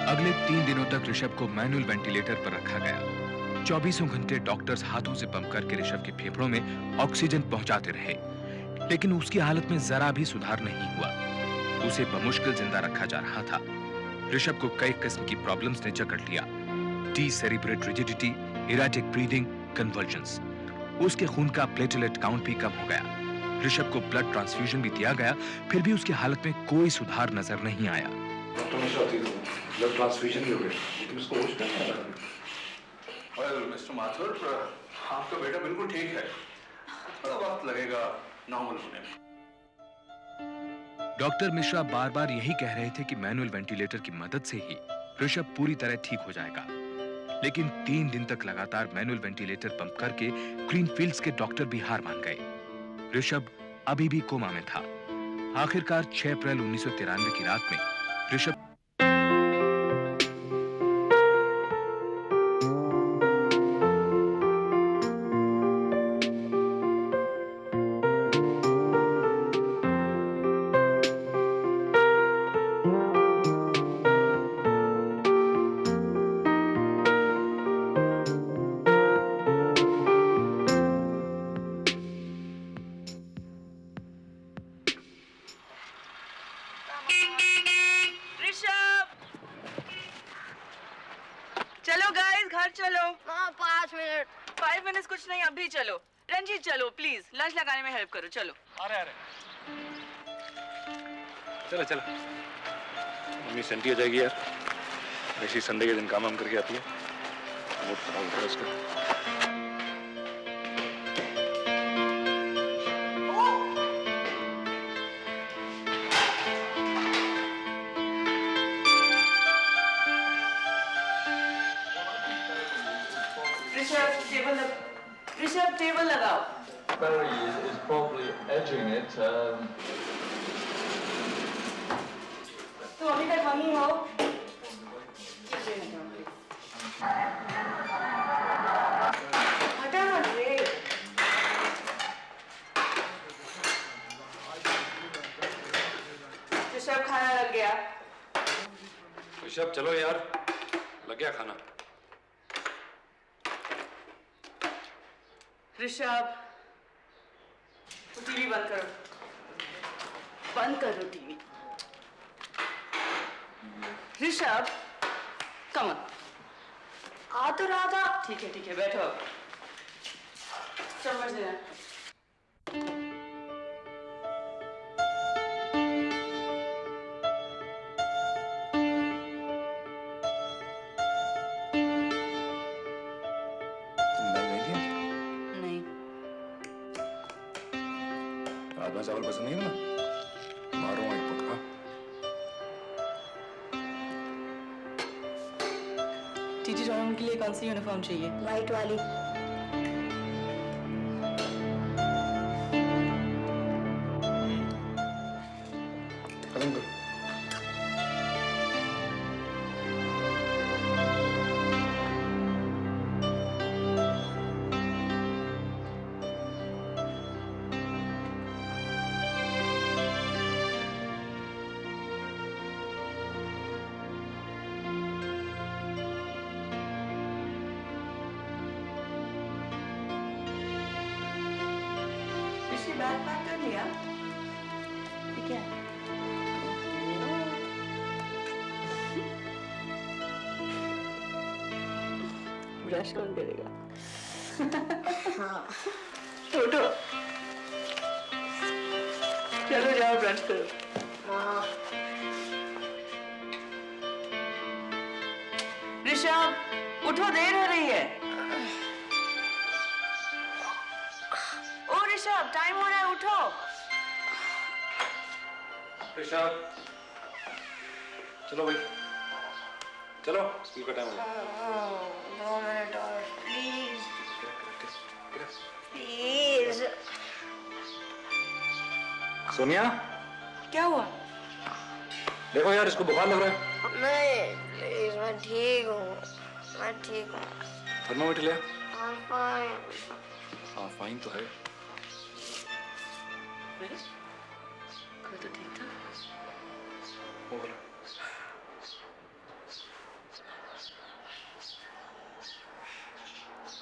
अगले 3 दिनों तक ऋषभ को मैनुअल वेंटिलेटर पर रखा गया। 24 घंटे डॉक्टर्स हाथों से पंप करके ऋषभ के फेफड़ों में ऑक्सीजन पहुंचाते रहे, लेकिन उसकी हालत में जरा भी सुधार नहीं हुआ। उसे बमुश्किल जिंदा रखा जा रहा था। ऋषभ को कई किस्म की प्रॉब्लम्स ने जकड़ लिया। डीसेरिब्रेट रिजिडिटी, इरेटिक ब्रीदिंग, कन्वर्जन्स। उसके खून का प्लेटलेट काउंट भी कम हो गया। ऋषभ को ब्लड ट्रांसफ्यूजन भी दिया गया, फिर भी उसकी हालत में कोई सुधार नजर नहीं आया। डॉक्टर मिश्रा, ब्लड ट्रांसफ्यूजन भी हो गया, लेकिन उसको होश नहीं आ रहा। वेल मिस्टर माथुर, आपका बेटा बिल्कुल ठीक है, थोड़ा वक्त लगेगा नॉर्मल होने में। डॉक्टर मिश्रा बार बार यही कह रहे थे कि मैनुअल वेंटिलेटर की मदद से ही ऋषभ पूरी तरह ठीक हो जाएगा, लेकिन 3 दिन तक लगातार मैनुअल वेंटिलेटर पंप करके ग्रीनफील्ड्स के डॉक्टर भी हार मान गए। ऋषभ अभी भी कोमा में था। आखिरकार 6 अप्रैल 1993 की रात में ऋषभ चलो गाइस, घर चलो। 5 मिनट। 5 मिनट्स कुछ नहीं, अभी चलो। रंजीत चलो प्लीज, लंच लगाने में हेल्प करो। चलो। अरे चलो चलो, मम्मी सेंटी हो जाएगी यार, ऐसी संडे के दिन काम वाम करके आती है, मूड खराब होता है उसका। ऋषभ टेबल लगाओ। Barry is probably edging it. तो अभी तक वहीं हो। हटा मत रे। ऋषभ, खाना लग गया। ऋषभ चलो यार, लग गया खाना। ऋषभ, तो टीवी बंद करो। बंद करो टीवी। Rishabh, come on. आ तो रहा था। ठीक है, बैठो। चम्मच देना। राजमा चावल पसंद नहीं है ना, मारूंगा एक पक्का। टीटी टॉम के लिए कौन सी यूनिफॉर्म चाहिए? वाइट वाली। खत्म करो। बैग पैक कर लिया? ठीक है। ब्रश कौन करेगा? हाँ। उठो। चलो जाओ ब्रश करो। हाँ। ऋषभ, उठो, देर हो रही है। ओ ऋषभ, टाइम हो रहा है, उठो। ऋषभ चलो भाई, चलो स्कूल का टाइम हो गया। 2 मिनट और प्लीज। प्लीज। सोनिया, क्या हुआ? देखो यार, इसको बुखार लग रहा है। नहीं प्लीज, मैं ठीक हूँ। थर्मामीटर ले। I'm fine. हाँ फाइन तो है। कल तो ठीक था। हो गया।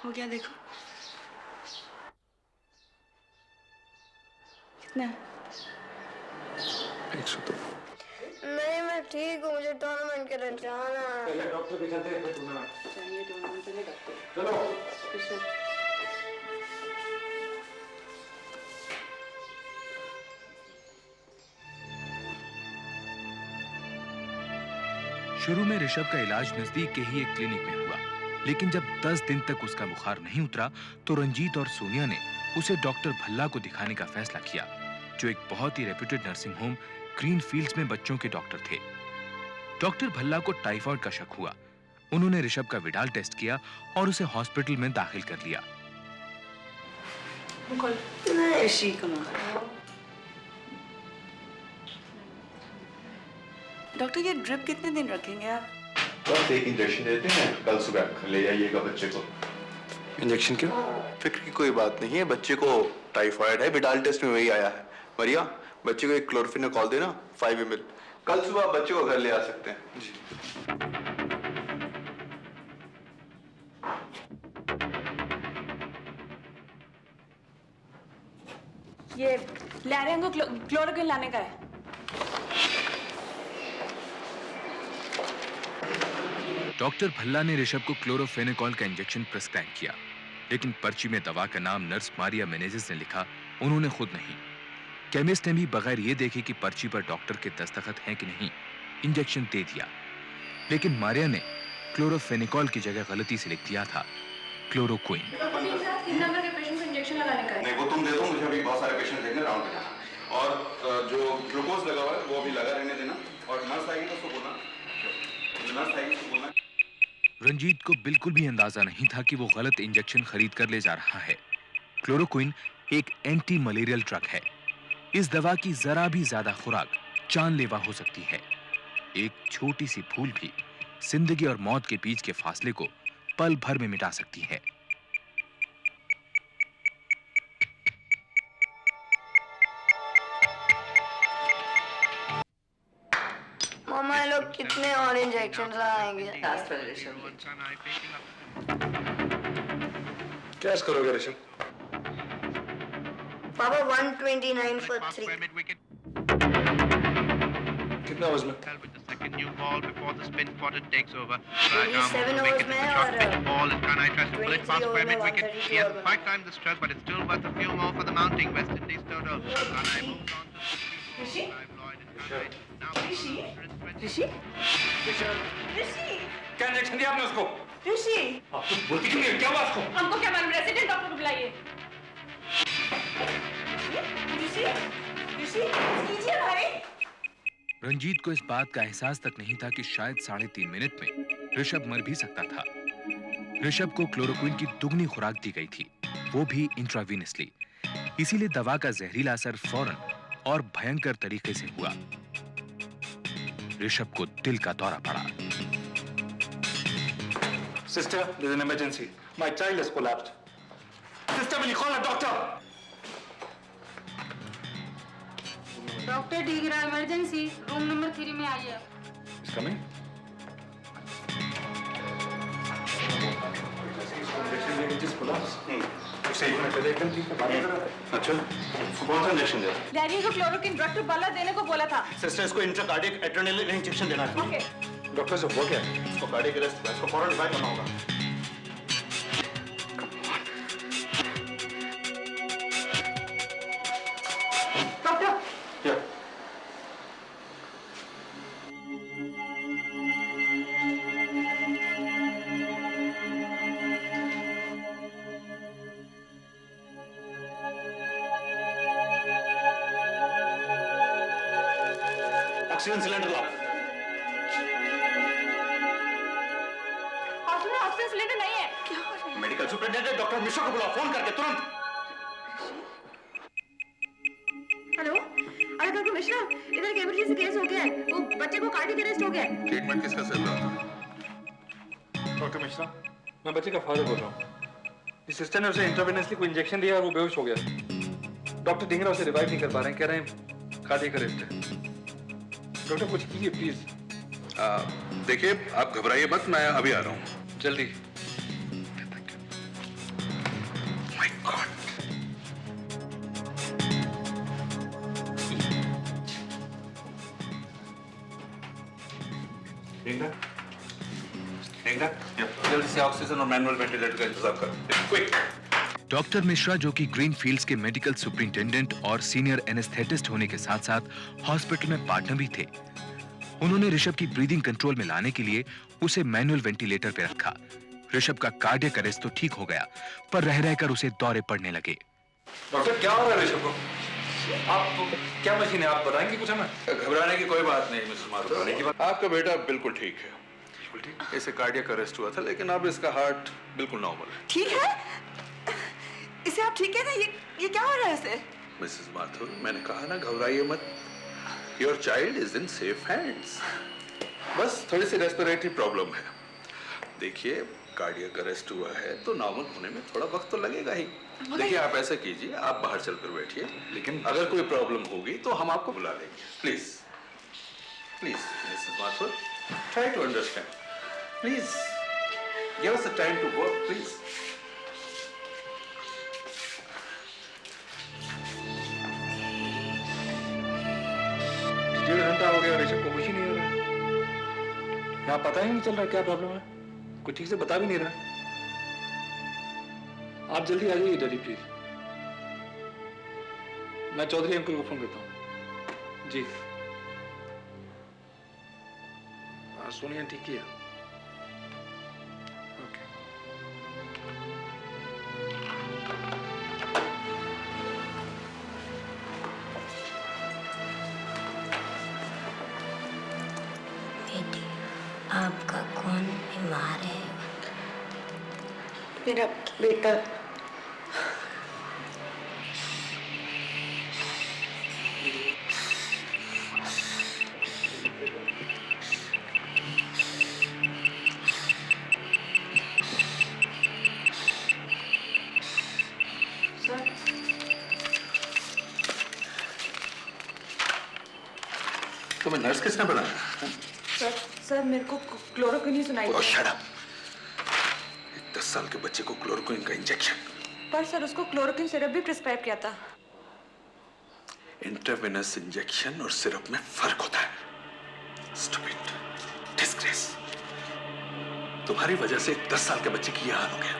हो गया देखो। कितना? 102। नहीं मैं ठीक हूँ, मुझे टूर्नामेंट के लिए जाना है। पहले डॉक्टर के चलते हैं, फिर टूर्नामेंट। चाहिए टूर्नामेंट चले डॉक्टर। चलो। शुरू में ऋषभ का इलाज नजदीक के ही एक क्लिनिक में हुआ, लेकिन जब 10 दिन तक उसका बुखार नहीं उतरा तो रंजीत और सोनिया ने उसे डॉक्टर भल्ला को दिखाने का फैसला किया, जो एक बहुत ही reputed nursing home green fields में बच्चों के डॉक्टर थे। डॉक्टर भल्ला को टाइफाइड का शक हुआ। उन्होंने ऋषभ का विडाल टेस्ट किया और उसे हॉस्पिटल में दाखिल कर लिया। ऋषि कमाल। डॉक्टर ये ड्रिप कितने दिन रखेंगे आप? बस एक इंजेक्शन देते हैं, कल सुबह ले जाइएगा बच्चे को। इंजेक्शन क्यों? फिक्र की कोई बात नहीं है, बच्चे को टाइफाइड है, विडाल टेस्ट में वही आया है। मरिया, बच्चे को एक क्लोरोफिनेकॉल देना 5 ml। कल सुबह बच्चे को घर ले आ सकते हैं। जी। ये लहरिया को क्लोरोक्विन लाने का है। डॉक्टर भल्ला ने ऋषभ को क्लोरोफेनेकॉल का इंजेक्शन प्रिस्क्राइब किया, लेकिन पर्ची में दवा का नाम नर्स मारिया मेनेजेस ने लिखा, उन्होंने खुद नहीं। केमिस्ट ने भी बगैर ये देखे कि पर्ची पर डॉक्टर के दस्तखत हैं कि नहीं, इंजेक्शन दे दिया। लेकिन मारिया ने क्लोरोफेनेकॉल की जगह गलती से लिख दिया था क्लोरोक्विन। नहीं, वो तुम दे दो, मुझे अभी बहुत सारे पेशेंट देखने राउंड पे जाना। और जो ग्लूकोज लगा हुआ है वो अभी लगा रहने देना, और नर्स आएगी तो उसको बोलना, नर्स आएगी तो बोलना। रंजीत को बिल्कुल भी अंदाजा नहीं था कि वो गलत इंजेक्शन खरीद कर ले जा रहा है। क्लोरोक्विन एक एंटी मलेरियल ड्रग है। इस दवा की जरा भी ज्यादा खुराक जानलेवा हो सकती है। एक छोटी सी भूल भी जिंदगी और मौत के बीच के फासले को पल भर में मिटा सकती है। मामा ये लोग कितने और इंजेक्शन आएंगे? क्या करोगे ऋषभ? पापा 129 for 3. कितना वजन? New ball before the spin spotter takes over. 27 overs में और ball is Kanai tries to pull it past 23 by mid over में wicket. 132 He hasn't over quite timed the stroke, but it's still worth a few more for the mounting West Indies total. Kanai moves on to Rishi? Lloyd and Kanai. Now Rishi? Rishi? ऋषि क्या injection दिया आपने उसको? ऋषि आप तो बोलती क्यों नहीं? क्या हुआ उसको? हमको क्या मालूम, रेसिडेंट डॉक्टर को बुलाइए। ऋषि ऋषि कीजिए भाई। रंजीत को इस बात का एहसास तक नहीं था कि शायद 3.5 मिनट में ऋषभ मर भी सकता था। ऋषभ को क्लोरोक्विन की दुगनी खुराक दी गई थी, वो भी इंट्रावीनसली। इसीलिए दवा का जहरीला असर फौरन और भयंकर तरीके से हुआ। ऋषभ को दिल का दौरा पड़ा। Sister, there's an emergency. My child has collapsed. Sister, will you call a doctor? Doctor Dhingra emergency room number 3 में आइए। He's coming. अच्छा, उसको कौन सा इंजेक्शन दिया? लहरिया को क्लोरोक्विन डॉक्टर भल्ला देने को बोला था। सिस्टर, इसको इंट्राकार्डिक एड्रेनालिन इंजेक्शन देना है। ओके। डॉक्टर साहब वो क्या है? इसको कार्डियक अरेस्ट, इसको फौरन डिवाइड करना होगा। डॉक्टर क्या? ऑक्सीजन सिलेंडर लाओ। ऑक्सीजन सिलेंडर नहीं है। क्या हो रहा है? मेडिकल सुपरिटेंडेंट डॉक्टर मिश्रा को बुलाओ, फोन करके तुरंत। हेलो, अरे डॉक्टर मिश्रा, इधर एक इमरजेंसी केस हो गया है। वो बच्चे को कार्डियक अरेस्ट हो गया है। ट्रीटमेंट किसका चल रहा था? डॉक्टर मिश्रा, मैं बच्चे का फादर बोल रहा हूँ। इस सिस्टर ने उसे इंट्रावेनसली कोई इंजेक्शन दिया और वो बेहोश हो गया। डॉक्टर ढींगरा उसे रिवाइव नहीं कर पा रहे हैं, कह रहे हैं कार्डियक अरेस्ट है। डॉक्टर कुछ कीजिए प्लीज। देखिए, आप घबराइए मत, मैं अभी आ रहा हूँ। जल्दी। जल्दी से ऑक्सीजन और मैनुअल वेंटिलेटर का इंतजाम करो, क्विक। डॉक्टर मिश्रा, जो कि ग्रीन फील्ड्स के मेडिकल सुपरिंटेंडेंट और सीनियर एनेस्थेटिस्ट होने के साथ साथ हॉस्पिटल में पार्टनर भी थे, उन्होंने ऋषभ की ब्रीदिंग कंट्रोल में लाने के लिए उसे मैनुअल वेंटिलेटर पे रखा। ऋषभ का कार्डियक अरेस्ट तो ठीक हो गया, पर रह रहकर उसे दौरे पड़ने लगे। डॉक्टर क्या हो रहा है ऋषभ को? आप क्या मशीन है, आप बताएंगे कुछ हमें? घबराने की कोई बात नहीं मिसेस माथुर, आपका बेटा बिल्कुल ठीक है। इसे कार्डियक अरेस्ट हुआ था, लेकिन अब इसका हार्ट बिल्कुल नॉर्मल है। ठीक है? इसे आप ठीक है ना? ये क्या हो रहा है इसे? मिसेस माथुर, मैंने कहा ना घबराइए मत। Your child is in safe hands. बस थोड़ी सी रेस्पिरेटरी प्रॉब्लम है। देखिए, कार्डियक अरेस्ट हुआ है तो नॉर्मल होने में थोड़ा वक्त तो लगेगा ही। देखिए, आप ऐसा कीजिए, आप बाहर चलकर बैठिए, लेकिन अगर कोई प्रॉब्लम होगी तो हम आपको बुला लेंगे। Please please Mrs Mathur, try to understand. Please give us the time to work, please. 1.5 घंटा हो गया, ऋषभ को कुछ ही नहीं हो रहा है। यहाँ पता ही नहीं चल रहा क्या प्रॉब्लम है, कुछ ठीक से बता भी नहीं रहा। आप जल्दी आ जाइए डैडी प्लीज। मैं चौधरी अंकल को फोन करता हूँ। जी सोनिया ठीक किया। ओके। बेटी, आपका कौन बीमार है? मेरा बेटा। तुम्हें नर्स किसने बनाया? सर मेरे को क्लोरोक्विन ही सुनाई Oh, shut up! 10 साल के बच्चे को क्लोरोक्विन का इंजेक्शन। पर सर उसको क्लोरोक्विन सिरप भी प्रिस्क्राइब किया था। इंट्रावेनस इंजेक्शन और सिरप में फर्क होता है। Stupid, disgrace। तुम्हारी वजह से 10 साल के बच्चे की यह हाल हो गया।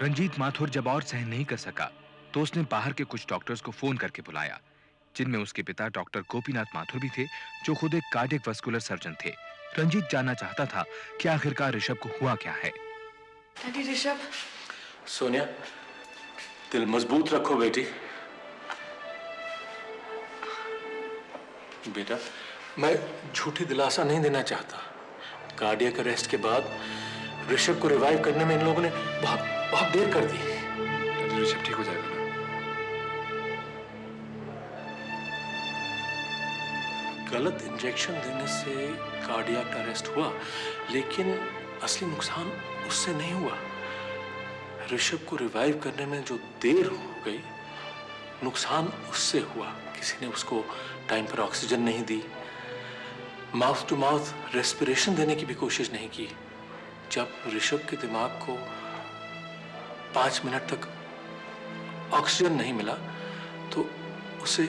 रंजीत माथुर जब और सहन नहीं कर सका तो उसने बाहर के कुछ डॉक्टर्स को फोन करके बुलाया, जिनमें उसके पिता डॉक्टर गोपीनाथ माथुर भी थे, जो खुद एक कार्डियक वस्कुलर सर्जन थे। रंजीत जानना चाहता था कि आखिरकार ऋषभ को हुआ क्या है। डैडी ऋषभ। सोनिया, दिल मजबूत रखो बेटी। बेटा, मैं झूठी दिलासा नहीं देना चाहता। कार्डियक अरेस्ट के बाद ऋषभ को रिवाइव करने में इन लोगों ने बहुत देर कर दी। ऋषभ ठीक हो जाएगा ना? गलत इंजेक्शन देने से कार्डियक अरेस्ट हुआ, लेकिन असली नुकसान उससे नहीं हुआ। ऋषभ को रिवाइव करने में जो देर हो गई, नुकसान उससे हुआ। किसी ने उसको टाइम पर ऑक्सीजन नहीं दी, माउथ टू माउथ रेस्पिरेशन देने की भी कोशिश नहीं की। जब ऋषभ के दिमाग को 5 मिनट तक ऑक्सीजन नहीं मिला तो उसे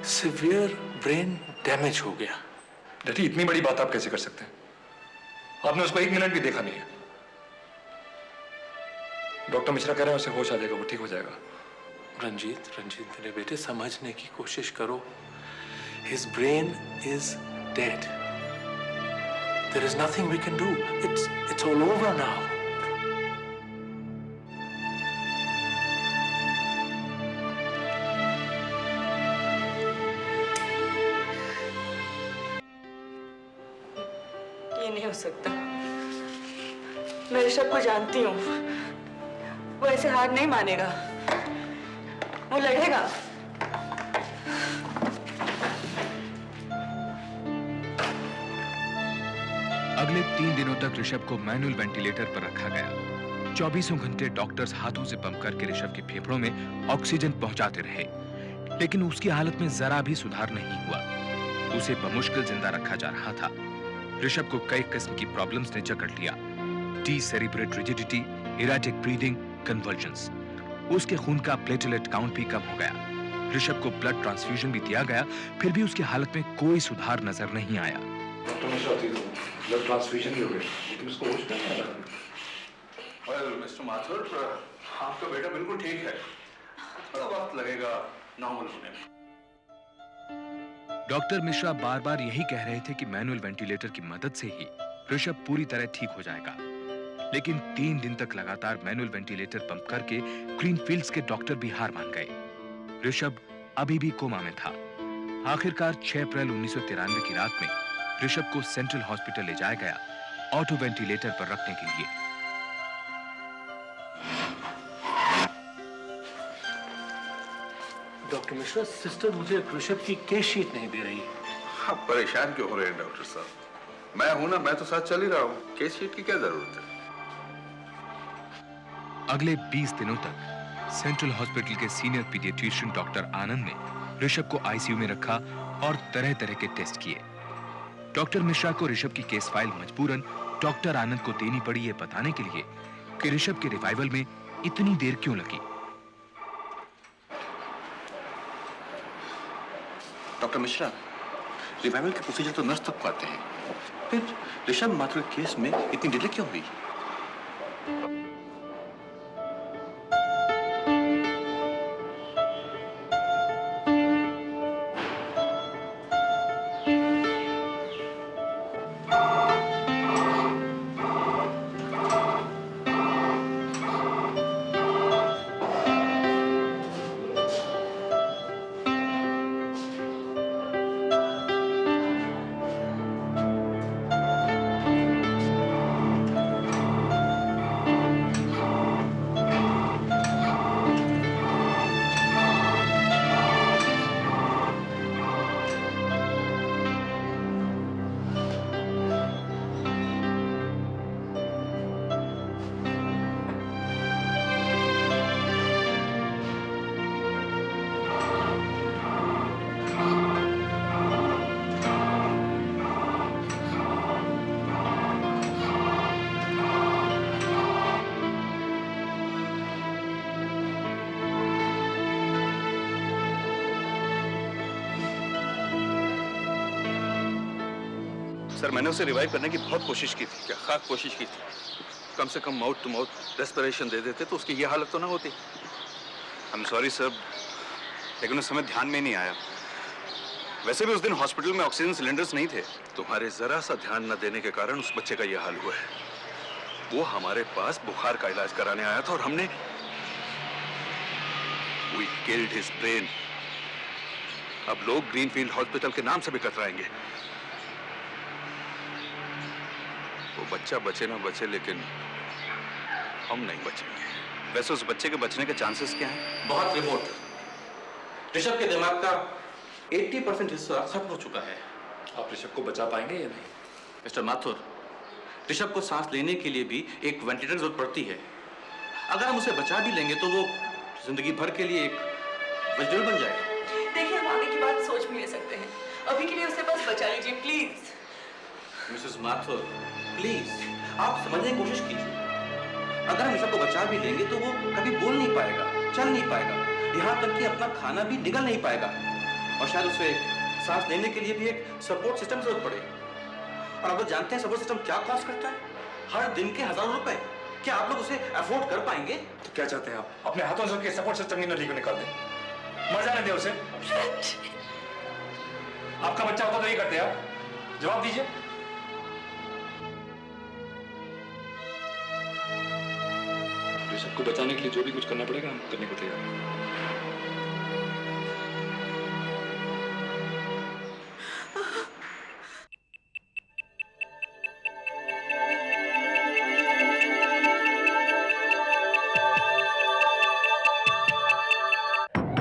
सिवियर ब्रेन डैमेज हो गया। डैडी, इतनी बड़ी बात आप कैसे कर सकते हैं? आपने उसको 1 मिनट भी देखा नहीं है। डॉक्टर मिश्रा कह रहे हैं उसे होश आ जाएगा, वो ठीक हो जाएगा। रंजीत मेरे बेटे, समझने की कोशिश करो। His brain is dead. There is nothing we can do. It's all over now. ये नहीं हो सकता। मैं ऋषभ को जानती हूँ, वो ऐसे हार नहीं मानेगा, वो लड़ेगा। अगले 3 दिनों तक ऋषभ को मैनुअल वेंटिलेटर पर रखा गया। 24 घंटे डॉक्टर्स हाथों से पंप करके ऋषभ के फेफड़ों में ऑक्सीजन पहुंचाते रहे, लेकिन उसकी हालत में जरा भी सुधार नहीं हुआ। उसे बमुश्किल जिंदा रखा जा रहा था। ऋषभ को कई किस्म की प्रॉब्लम्स ने जकड़ लिया। डीसेरिब्रेट रिजिडिटी, इरेटिक ब्रीदिंग, कन्वर्जन्स। उसके खून का प्लेटलेट काउंट भी कम हो गया। ऋषभ को ब्लड ट्रांसफ्यूजन भी दिया गया, फिर भी उसकी हालत में कोई सुधार नजर नहीं आया। डॉक्टर मिश्रा ब्लड ट्रांसफ्यूजन भी हो गया लेकिन उसको होश नहीं आ रहा। वेल मिस्टर माथुर, आपका बेटा बिल्कुल ठीक है, थोड़ा वक्त लगेगा नॉर्मल होने में। डॉक्टर मिश्रा बार बार यही कह रहे थे कि मैनुअल वेंटिलेटर की मदद से ही ऋषभ पूरी तरह ठीक हो जाएगा, लेकिन 3 दिन तक लगातार मैनुअल वेंटिलेटर पंप करके ग्रीनफील्ड्स के डॉक्टर भी हार मान गए। ऋषभ अभी भी कोमा में था। आखिरकार 6 अप्रैल 1993 की रात में ऋषभ को सेंट्रल हॉस्पिटल ले जाया गया ऑटो वेंटिलेटर पर रखने के लिए। डॉक्टर मिश्रा, सिस्टर मुझे ऋषभ की केस शीट नहीं दे रही। आप परेशान क्यों हो रहे हैं डॉक्टर साहब? मैं हूं ना, मैं तो साथ चल ही रहा हूं, केस शीट की क्या जरूरत है? अगले 20 दिनों तक सेंट्रल हॉस्पिटल के सीनियर पीडियाट्रिशियन डॉक्टर आनंद ने ऋषभ को आईसीयू में रखा और तरह तरह के टेस्ट किए। डॉक्टर मिश्रा को ऋषभ की केस फाइल मजबूरन डॉक्टर आनंद को देनी पड़ी ये बताने के लिए कि ऋषभ के रिवाइवल में इतनी देर क्यों लगी। डॉक्टर मिश्रा, रिवाइवल के प्रोसीजर तो नर्स तक पाते हैं, फिर ऋषभ माथुर केस में इतनी डिले क्यों हुई? सर, मैंने उसे रिवाइव करने की बहुत कोशिश की थी। क्या खाक कोशिश की थी? कम से कम माउथ टू माउथ रेस्पिरेशन दे देते तो उसकी ये हालत तो ना होती। आई एम सॉरी सर, लेकिन उस समय ध्यान में नहीं आया। वैसे भी उस दिन हॉस्पिटल में ऑक्सीजन सिलेंडर्स नहीं थे। तुम्हारे जरा सा ध्यान न देने के कारण उस बच्चे का यह हाल हुआ है। वो हमारे पास बुखार का इलाज कराने आया था और हमने We killed his brain. अब लोग ग्रीनफील्ड हॉस्पिटल के नाम से भी कतराएंगे। वो बच्चा बचे ना बचे, लेकिन हम नहीं बचेंगे। वैसे उस बच्चे के बचने के चांसेस क्या हैं? बहुत रिमोट। ऋषभ के दिमाग का 80% हिस्सा खत्म हो चुका है। आप ऋषभ को बचा पाएंगे या नहीं? मिस्टर माथुर, ऋषभ को सांस लेने के लिए भी एक वेंटिलेटर की जरूरत पड़ती है। अगर हम उसे बचा भी लेंगे तो वो जिंदगी भर के लिए एक वेजिटेबल बन जाएगा। देखिए, हम आगे की बात सोच भी ले सकते हैं। अभी के लिए उसे बस बचा लीजिए प्लीज। मिसेस माथुर, प्लीज आप समझने की कोशिश कीजिए। अगर हम ऋषभ को बचा भी लेंगे तो वो कभी बोल नहीं पाएगा, चल नहीं पाएगा, यहाँ तक कि अपना खाना भी निगल नहीं पाएगा, और शायद उसे सांस लेने के लिए भी एक सपोर्ट सिस्टम जरूरत पड़े। और आप लोग जानते हैं सपोर्ट सिस्टम क्या कॉस्ट करता है? हर दिन के हजारों रुपए। क्या आप लोग उसे अफोर्ड कर पाएंगे? तो क्या चाहते हैं आप? अपने हाथों से उसके सपोर्ट सिस्टम की नली को निकाल दें, मर जाने दें उसे। आपका बच्चा होता तो ये करते आप? जवाब दीजिए। ऋषभ को बचाने के लिए जो भी कुछ करना पड़ेगा हम करने को तैयार हैं।